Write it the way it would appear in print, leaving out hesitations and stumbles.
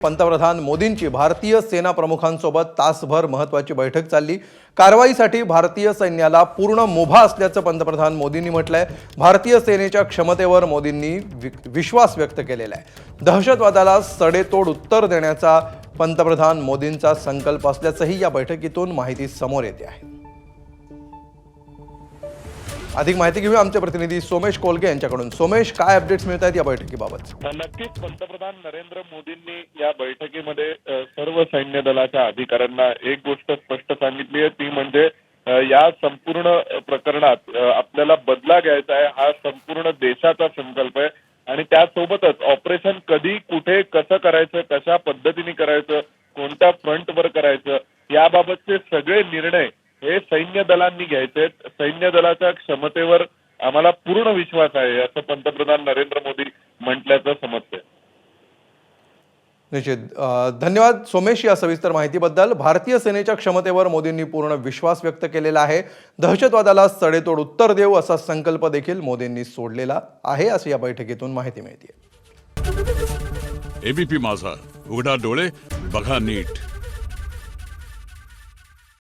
पंतप्रधान मोदींची भारतीय सेना प्रमुखांसोबत तासभर महत्त्वाची बैठक चालली। कारवाईसाठी भारतीय सैन्याला पूर्ण मुभा असल्याचं पंतप्रधान मोदींनी म्हटलंय। भारतीय सेनेच्या क्षमतेवर मोदींनी विश्वास व्यक्त केलेला आहे। दहशतवादाला सडेतोड उत्तर देण्याचा पंतप्रधान मोदींचा संकल्प असल्याचंही या बैठकीतून माहिती समोर येते आहे। अधिक माहिती घेऊया आमचे प्रतिनिधी सोमेश कोलगे यांच्याकडून। सोमेश, काय अपडेट्स मिळत आहेत या बैठकीबाबत? नक्कीच पंतप्रधान नरेंद्र मोदींनी या बैठकीमध्ये सर्व सैन्य दलाच्या अधिकाऱ्यांना एक गोष्ट स्पष्ट सांगितली आहे, ती म्हणजे या संपूर्ण प्रकरणात आपल्याला बदला घ्यायचा आहे। हा संपूर्ण देशाचा संकल्प आहे आणि त्यासोबतच ऑपरेशन कधी, कुठे, कसं करायचं, कशा पद्धतीने करायचं, कोणत्या फ्रंटवर करायचं, याबाबतचे सगळे निर्णय हे सैन्य दलांनी घ्यायचे। सैन्य दलाच्या क्षमतेवर आम्हाला पूर्ण विश्वास आहे, असं पंतप्रधान नरेंद्र मोदी म्हटल्याचं समजतंय। निश्चित, धन्यवाद सोमेश या सविस्तर माहितीबद्दल। भारतीय सेनेच्या क्षमतेवर मोदींनी पूर्ण विश्वास व्यक्त केलेला आहे। दहशतवादाला सडेतोड उत्तर देऊ असा संकल्प देखील मोदींनी सोडलेला आहे, अशी या बैठकीतून माहिती मिळते। एबीपी माझा, उघडा डोळे बघा नीट।